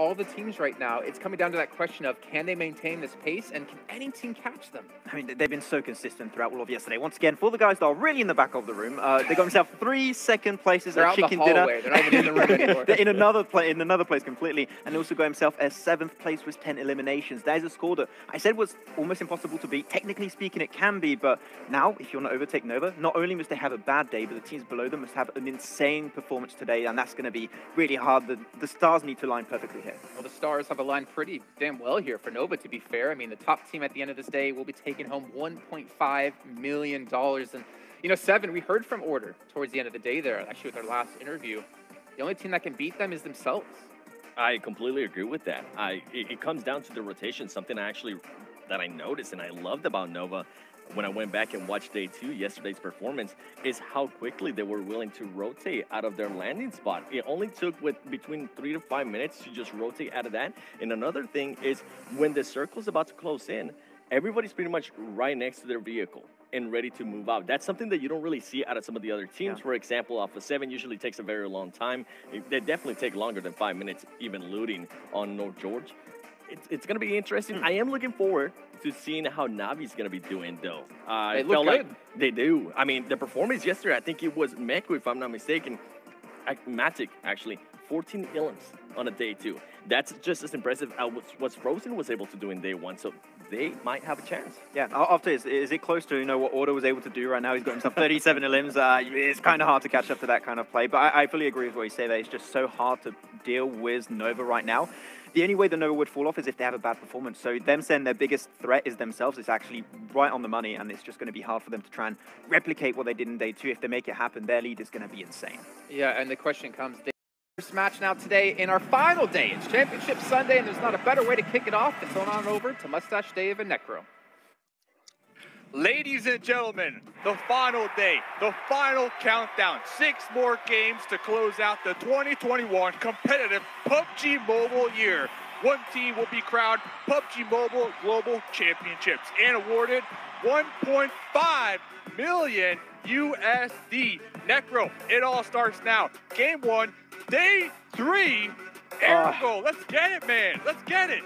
all the teams right now, it's coming down to that question of can they maintain this pace and can any team catch them? I mean, they've been so consistent throughout all of yesterday. Once again, for the guys that are really in the back of the room, they got themselves 3 second places They're at out chicken the hallway. dinner. They're not even in the room anymore. They're in another place completely, and also got himself a 7th place with 10 eliminations. That is a score that I said was almost impossible to beat. Technically speaking, it can be, but now if you want to overtake Nova, not only must they have a bad day, but the teams below them must have an insane performance today, and that's going to be really hard. The stars need to line perfectly here. Well, the stars have aligned pretty damn well here for Nova, to be fair. I mean, the top team at the end of this day will be taking home $1.5 million. And, you know, Seven, we heard from Order towards the end of the day there, actually with their last interview. The only team that can beat them is themselves. I completely agree with that. It comes down to the rotation, something that I noticed and I loved about Nova when I went back and watched day 2, yesterday's performance, is how quickly they were willing to rotate out of their landing spot. It only took between 3 to 5 minutes to just rotate out of that. And another thing is when the circle's about to close in, everybody's pretty much right next to their vehicle and ready to move out. That's something that you don't really see out of some of the other teams. Yeah. For example, Alpha 7 usually takes a very long time. They definitely take longer than 5 minutes, even looting on North George. It's going to be interesting. I am looking forward to seeing how Navi's going to be doing, though. They look good. Like they do. I mean, the performance yesterday, I think it was Meku, if I'm not mistaken. Matic, actually, 14 ilms on a day 2. That's just as impressive as what Frozen was able to do in day 1. So they might have a chance. Yeah, after is it close to what Order was able to do right now? He's got himself 37 elims. It's kind of hard to catch up to that kind of play. But I fully agree with what you say there. It's just so hard to deal with Nova right now. The only way the Nova would fall off is if they have a bad performance. So them saying their biggest threat is themselves is actually right on the money, and it's just going to be hard for them to try and replicate what they did in day 2. If they make it happen, their lead is going to be insane. Yeah, and the question comes, first match now today in our final day. It's Championship Sunday, and there's not a better way to kick it off than going on over to Mustache Dave and Necro. Ladies and gentlemen, the final day, the final countdown. 6 more games to close out the 2021 competitive PUBG Mobile year. One team will be crowned PUBG Mobile Global Championships and awarded 1.5 million USD. Necro, it all starts now. Game 1, day 3, air goal. Let's get it, man. Let's get it.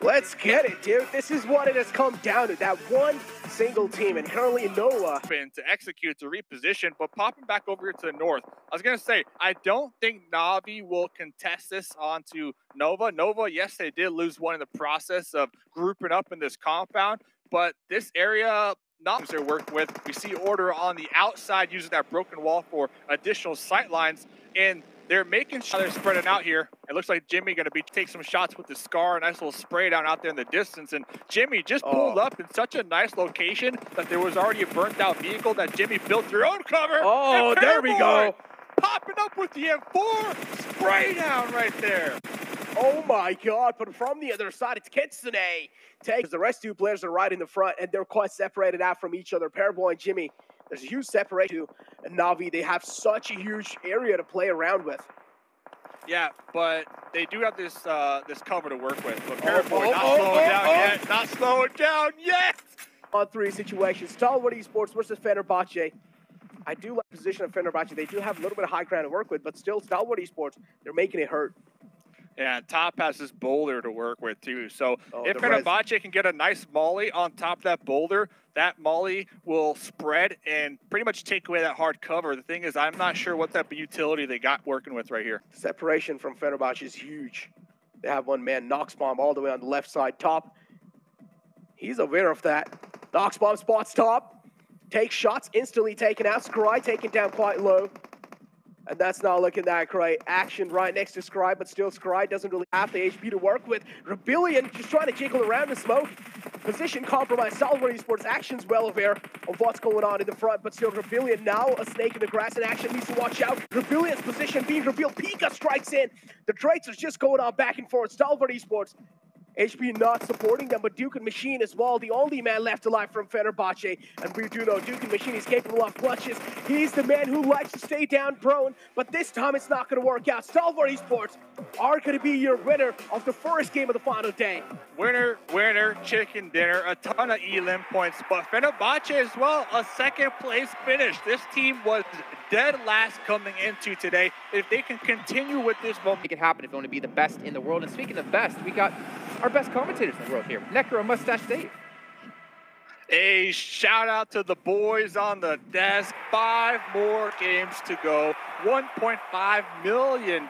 Let's get it, dude. This is what it has come down to, that one single team, and currently Noah. To execute, to reposition, but popping back over here to the north. I was going to say, I don't think Navi will contest this onto Nova. Nova, yes, they did lose one in the process of grouping up in this compound, but this area, not they're working with. We see Order on the outside using that broken wall for additional sight lines, and they're making sure they're spreading out here. It looks like Jimmy going to take some shots with the Scar, a nice little spray down out there in the distance. And Jimmy just pulled up in such a nice location that there was already a burnt out vehicle that Jimmy built their own cover. Oh, there we go. Popping up with the M4, spray down right there. Oh my God, but from the other side, it's Kitsune. Takes the rest 2 players are right in the front, and they're quite separated out from each other. Pairboy and Jimmy, there's a huge separation. And Navi, they have such a huge area to play around with. Yeah, but they do have this this cover to work with. But Pairboy not slowing down yet. Not slowing down yet. On 3 situations, Stalwart Esports versus Fenerbahce. I do like the position of Fenerbahce. They do have a little bit of high ground to work with, but still, Stalwart Esports, they're making it hurt. Yeah, top has this boulder to work with too. So if Pmgc can get a nice molly on top of that boulder, that molly will spread and pretty much take away that hard cover. The thing is, I'm not sure what type of utility they got working with right here. Separation from Fenerbahce is huge. They have one man, Nox Bomb, all the way on the left side top. He's aware of that. Nox Bomb spots top, takes shots, instantly taken out. Scry taken down quite low. And that's not looking that great. Action right next to Scry, but still Scry doesn't really have the HP to work with. Rebellion just trying to jiggle around the smoke. Position compromise. Stalwart Esports action's well aware of what's going on in the front, but still Rebellion now a snake in the grass in action, needs to watch out. Rebellion's position being revealed. Pika strikes in. The traits are just going on back and forth. Stalwart Esports HP not supporting them, but Duke and Machine as well, the only man left alive from Fenerbahce. And we do know Duke and Machine is capable of clutches. He's the man who likes to stay down prone, but this time it's not going to work out. Stalwart Esports are going to be your winner of the first game of the final day. Winner, winner, chicken dinner, a ton of elim points, but Fenerbahce as well, a second place finish. This team was dead last coming into today. If they can continue with this momentum, Make it happen if you want to be the best in the world. And speaking of best, we got our best commentators in the world here. Necro, Mustache Dave. a shout out to the boys on the desk. 5 more games to go. $1.5 million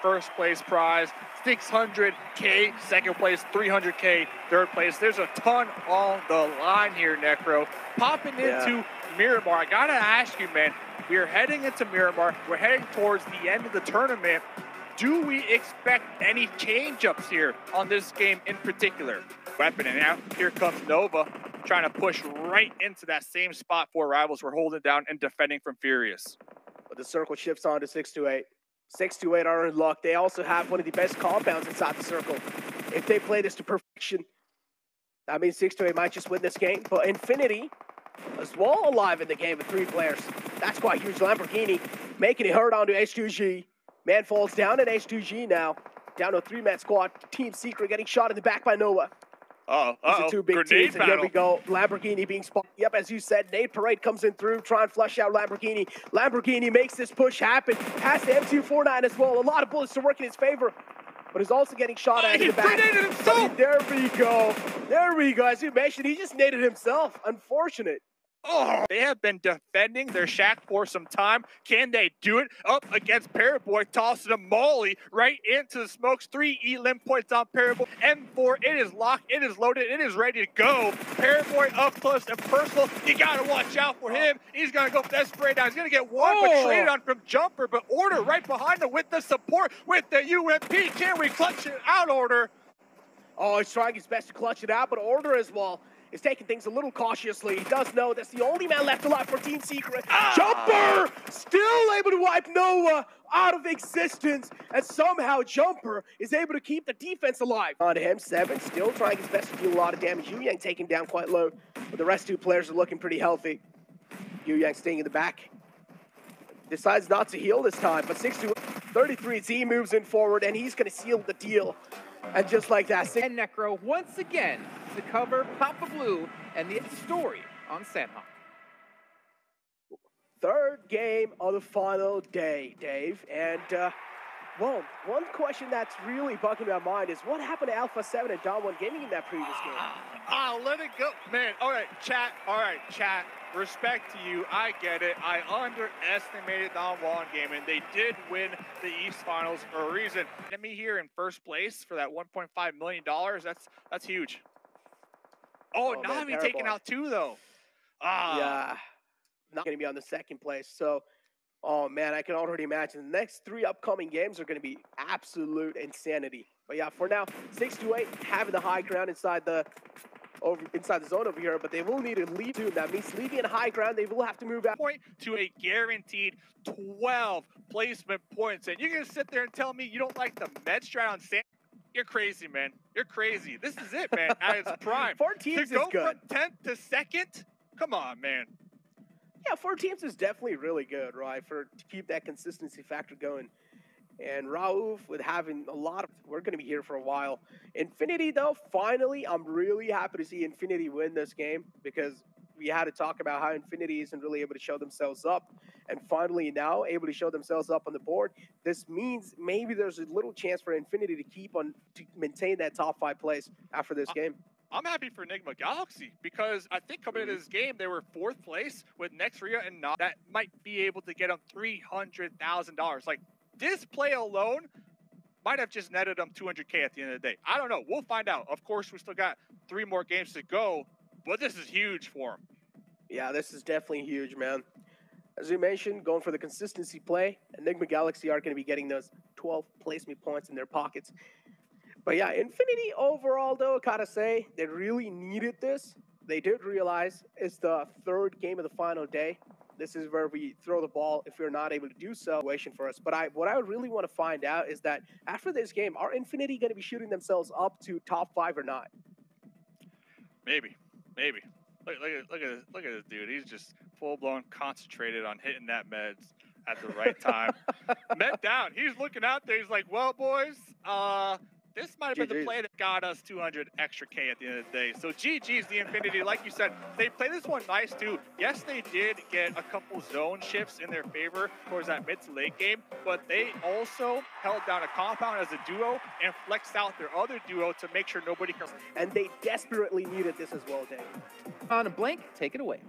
first place prize. 600K second place, 300K third place. There's a ton on the line here, Necro. Popping into Miramar. I gotta ask you, man. We are heading into Miramar. We're heading towards the end of the tournament. Do we expect any change-ups here on this game in particular? Weapon, and now here comes Nova, trying to push right into that same spot for rivals. We're holding down and defending from Furious. But the circle shifts on to 628. 628 are in luck. They also have one of the best compounds inside the circle. If they play this to perfection, that means 628 might just win this game. But Infinity is well alive in the game with 3 players. That's quite huge. Lamborghini making it hurt onto H2G. Man falls down at H2G now. Down to a 3-man squad. Team Secret getting shot in the back by Noah. These are 2 big teams, and here we go. Lamborghini being spotted. Yep, as you said, Nate Parade comes in through, try and flush out Lamborghini. Lamborghini makes this push happen. Has the M249 as well. A lot of bullets to work in his favor, but is also getting shot at in the back. There we go. There we go. As you mentioned, he just naded himself. Unfortunate. Oh, they have been defending their shack for some time. Can they do it? Up against Paraboy, tossing a molly right into the smokes. 3 elim points on Paraboy. M4, it is locked, it is loaded, it is ready to go. Paraboy up close and personal. You gotta watch out for him. He's gonna go for that spray down. He's gonna get one, but traded on from Jumper. But Order right behind him with the support with the UMP. Can we clutch it out, Order? Oh, he's trying his best to clutch it out, but Order as well is taking things a little cautiously. He does know that's the only man left alive for Team Secret. Jumper still able to wipe Noah out of existence, and somehow Jumper is able to keep the defense alive. On him, 7 still trying his best to deal a lot of damage. Yu Yang taking down quite low, but the rest 2 players are looking pretty healthy. Yu Yang staying in the back. Decides not to heal this time, but 6-33 Z moves in forward, and he's going to seal the deal. And just like that, And Necro once again to cover Papa Blue and the story on Sanhok. 3rd game of the final day, Dave. And, well, one question that's really bugging my mind is what happened to Alpha 7 and Don 1 Gaming in that previous game? Let it go. Man, all right, chat. Respect to you. I get it. I underestimated Don 1 Gaming. They did win the East Finals for a reason. And me here in first place for that $1.5 million, that's huge. Oh, Nami taking out 2, though. Yeah, not going to be on the 2nd place. So, oh, man, I can already imagine the next 3 upcoming games are going to be absolute insanity. But, yeah, for now, 6-8 having the high ground inside the zone over here, but they will need to leave soon. That means leaving in high ground, they will have to move out. Point to a guaranteed 12 placement points. And you're going to sit there and tell me you don't like the med strat on Sand? You're crazy, man. You're crazy. This is it, man, at its prime. 4 teams to go is good. from 10th to 2nd? Come on, man. Yeah, 4 teams is definitely really good, right, to keep that consistency factor going. And Raouf with having a lot of, we're going to be here for a while. Infinity, though, finally, I'm really happy to see Infinity win this game because we had to talk about how Infinity isn't really able to show themselves up. And finally now able to show themselves up on the board. This means maybe there's a little chance for Infinity to maintain that top 5 place after this game. I'm happy for Enigma Galaxy because I think coming into this game, they were 4th place with Nexria and not. That might be able to get them $300,000. Like, this play alone might have just netted them 200K at the end of the day. I don't know. We'll find out. Of course, we still got 3 more games to go, but this is huge for them. Yeah, this is definitely huge, man. As you mentioned, going for the consistency play, Enigma Galaxy are going to be getting those 12 placement points in their pockets. But yeah, Infinity overall, though, I gotta say, they really needed this. They did realize it's the 3rd game of the final day. This is where we throw the ball if we're not able to do so. For us. But what I really want to find out is that after this game, are Infinity going to be shooting themselves up to top 5 or not? Maybe. Look at this dude. He's just full-blown concentrated on hitting that meds at the right time. Med down. He's looking out there. He's like, well, boys, this might have been the play that got us 200 extra K at the end of the day. So GG's the Infinity. Like you said, they played this one nice too. Yes, they did get a couple zone shifts in their favor towards that mid to late game, but they also held down a compound as a duo and flexed out their other duo to make sure nobody comes. And they desperately needed this as well, Dave. On a blank, take it away.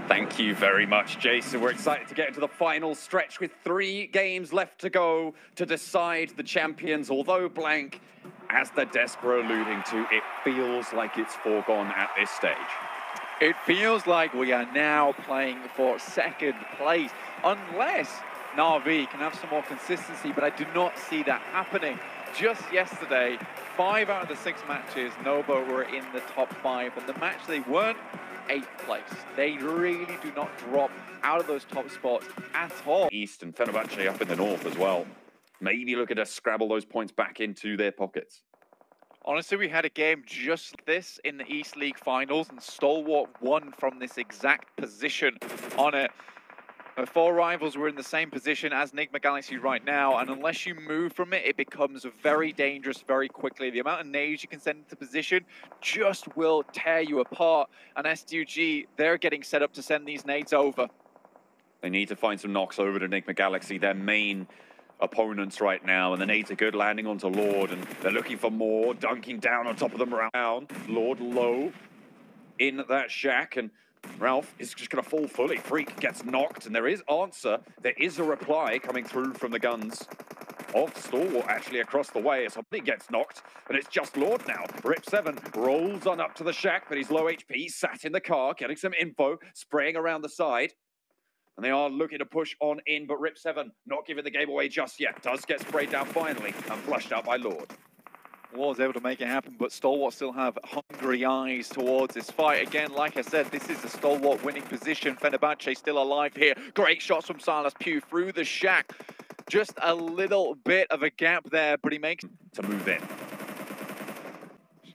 Thank you very much, Jason. We're excited to get into the final stretch with 3 games left to go to decide the champions. Although blank, as the Desk were alluding to, it feels like it's foregone at this stage. It feels like we are now playing for second place, unless Na'Vi can have some more consistency, but I do not see that happening. Just yesterday, 5 out of the 6 matches, Nova were in the top 5, and the match they weren't, 8th place. They really do not drop out of those top spots at all. East and Fenerbahce up in the north as well. Maybe looking to scrabble those points back into their pockets. Honestly, we had a game just like this in the East League Finals, and Stalwart won from this exact position on it. The 4 rivals were in the same position as Enigma Galaxy right now, and unless you move from it, it becomes very dangerous very quickly. The amount of nades you can send into position just will tear you apart, and SDUG, they're getting set up to send these nades over. They need to find some knocks over to Enigma Galaxy, their main opponents right now, and the nades are good, landing onto Lord, and they're looking for more, dunking down on top of them around. Lord low in that shack, and Ralph is just going to fall fully. Freak gets knocked, and there is answer. There is a reply coming through from the guns of Stalwart, actually across the way. Somebody gets knocked, and it's just Lord now. Rip7 rolls on up to the shack, but he's low HP, sat in the car, getting some info, spraying around the side. And they are looking to push on in, but Rip7 not giving the game away just yet. Does get sprayed down finally, and flushed out by Lord. Was able to make it happen, but Stalwart still have hungry eyes towards this fight. Again, like I said, this is a Stalwart winning position. Fenerbahce still alive here. Great shots from Silas Pugh through the shack. Just a little bit of a gap there, but he makes to move in.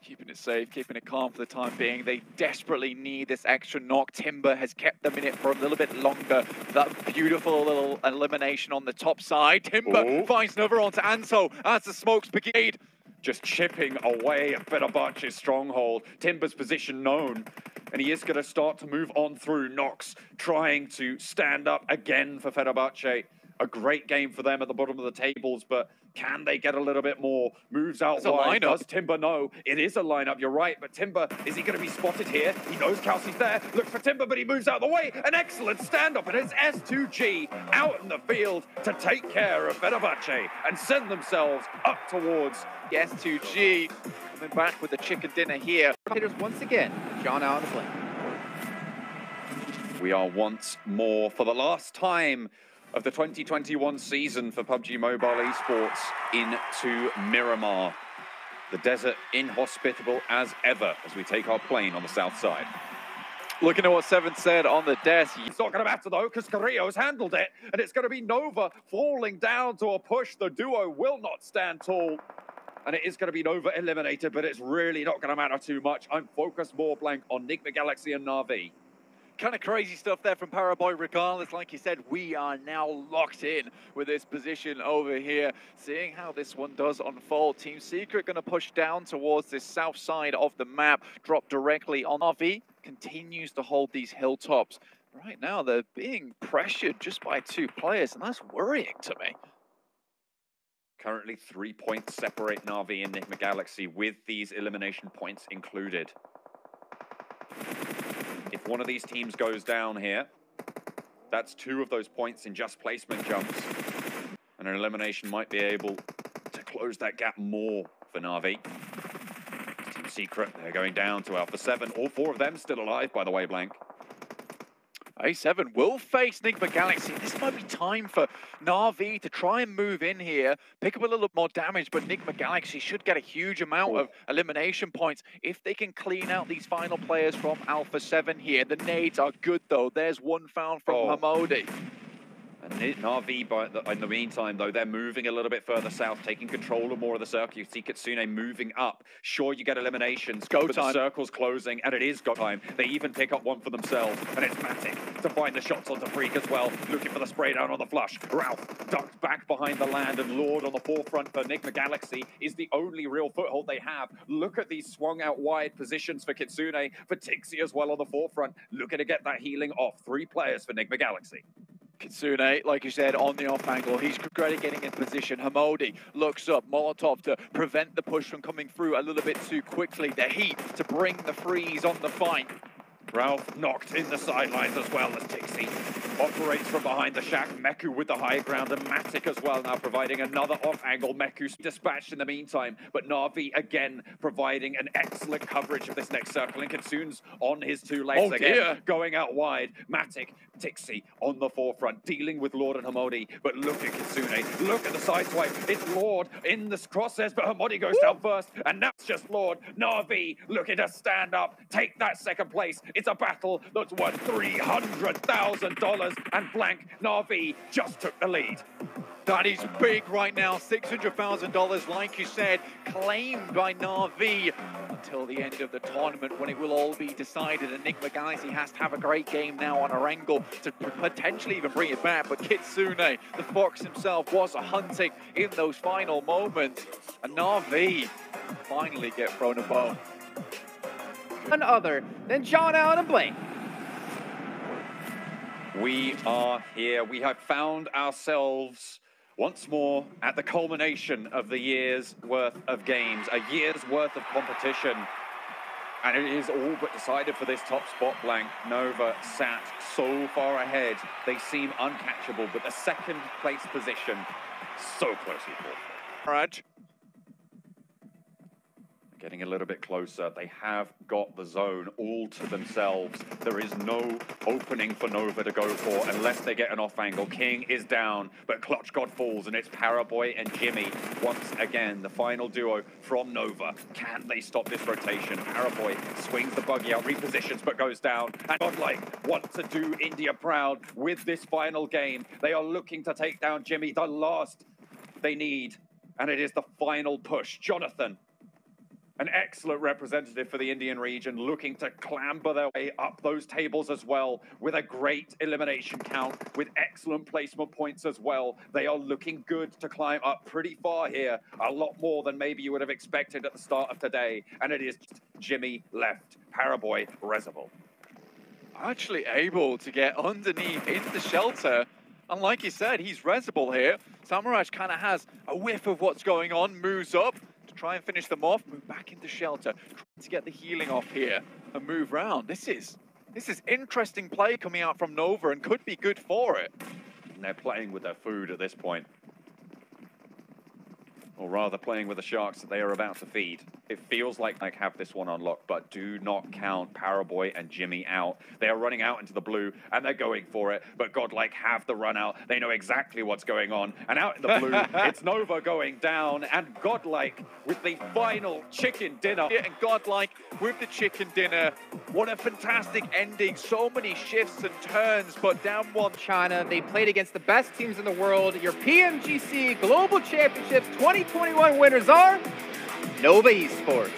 Keeping it safe, keeping it calm for the time being. They desperately need this extra knock. Timber has kept them in it for a little bit longer. That beautiful little elimination on the top side. Timber finds another onto Anso as the smokes brigade. Just chipping away at Fenerbahce's stronghold. Timber's position known, and he is going to start to move on through. Nox trying to stand up again for Fenerbahce. A great game for them at the bottom of the tables, but can they get a little bit more? Moves out wide. Does Timber know? It is a lineup, you're right, but Timber, is he going to be spotted here? He knows Kelsey's there, looks for Timber, but he moves out of the way. An excellent stand-up, and it's S2G out in the field to take care of Fenerbahce and send themselves up towards the S2G. Coming back with the chicken dinner here. Hitters once again, John out of the plane. We are once more, for the last time of the 2021 season for PUBG Mobile Esports, into Miramar. The desert inhospitable as ever as we take our plane on the south side. Looking at what Seven said on the desk. It's not going to matter though, because Carrillo's handled it, and it's going to be Nova falling down to a push. The duo will not stand tall, and it is going to be Nova eliminated, but it's really not going to matter too much. I'm focused more blank on Enigma Galaxy and Na'Vi. Kind of crazy stuff there from Paraboy. Regardless, like you said, we are now locked in with this position over here. Seeing how this one does unfold. Team Secret going to push down towards this south side of the map. Drop directly on. RV continues to hold these hilltops. Right now, they're being pressured just by 2 players, and that's worrying to me. Currently 3 points separate Na'Vi and Enigma Galaxy, with these elimination points included. If one of these teams goes down here, that's 2 of those points in just placement jumps. And an elimination might be able to close that gap more for Na'Vi. Team Secret, they're going down to Alpha 7. All 4 of them still alive, by the way, blank. A7 will face Enigma Galaxy. This might be time for Na'Vi to try and move in here, pick up a little more damage, but Enigma Galaxy should get a huge amount of elimination points if they can clean out these final players from Alpha 7 here. The nades are good, though. There's one found from Hamodi. And Na'Vi, in the meantime, though, they're moving a little bit further south, taking control of more of the circle. You see Kitsune moving up. Sure, you get eliminations, Go but time. the circle's closing, and it is go time. They even pick up one for themselves, and it's Matic to find the shots onto Freak as well, looking for the spray down on the flush. Ralph ducked back behind the land, and Lord on the forefront for Enigma Galaxy is the only real foothold they have. Look at these swung out wide positions for Kitsune, for Tixi as well on the forefront, looking to get that healing off. 3 players for Enigma Galaxy. Kitsune, like you said, on the off angle. He's great at getting in position. Hamodi looks up. Molotov to prevent the push from coming through a little bit too quickly. The heat to bring the freeze on the fight. Ralph knocked in the sidelines as well as Tixi operates from behind the shack. Meku with the high ground, and Matic as well now providing another off-angle. Meku's dispatched in the meantime, but Na'Vi again providing an excellent coverage of this next circle. And Kitsune's on his 2 legs again, going out wide. Matic, Tixi on the forefront, dealing with Lord and Hamodi. But look at Kitsune, look at the sideswipe. It's Lord in the crosshairs, but Hamodi goes down first, and that's just Lord. Na'Vi looking to stand up, take that second place. It's a battle that's worth $300,000, and blank Na'Vi just took the lead. That is big right now. $600,000, like you said, claimed by Na'Vi until the end of the tournament when it will all be decided. Enigma Galaxy has to have a great game now on our angle to potentially even bring it back. But Kitsune, the Fox himself, was hunting in those final moments. And Na'Vi finally get thrown a bone. None other than John Allen and Blake. We are here. We have found ourselves once more at the culmination of the year's worth of games, a year's worth of competition. And it is all but decided for this top spot, blank. Nova sat so far ahead. They seem uncatchable, but the second place position so closely fought. Raj. Getting a little bit closer. They have got the zone all to themselves. There is no opening for Nova to go for unless they get an off angle. King is down, but Clutch God falls, and it's Paraboy and Jimmy once again. The final duo from Nova. Can they stop this rotation? Paraboy swings the buggy out, repositions, but goes down. And Godlike want to do India proud with this final game. They are looking to take down Jimmy, the last they need. And it is the final push. Jonathan, an excellent representative for the Indian region, looking to clamber their way up those tables as well, with a great elimination count, with excellent placement points as well. They are looking good to climb up pretty far here, a lot more than maybe you would have expected at the start of today. And it is Jimmy left, Paraboy Reservoir. Actually able to get underneath in the shelter. And like you said, he's Reservoir here. Samaraj kind of has a whiff of what's going on, moves up to try and finish them off, move back into shelter, trying to get the healing off here and move round. This is interesting play coming out from Nova and could be good for it. And they're playing with their food at this point. Or rather playing with the sharks that they are about to feed. It feels like they have this one unlocked, but do not count Paraboy and Jimmy out. They are running out into the blue, and they're going for it, but Godlike have the run out. They know exactly what's going on, and out in the blue, it's Nova going down, and Godlike with the final chicken dinner. Yeah, and Godlike with the chicken dinner. What a fantastic ending. So many shifts and turns, but down one. China, they played against the best teams in the world. Your Pmgc Global Championships 2021 winners are Nova Esports.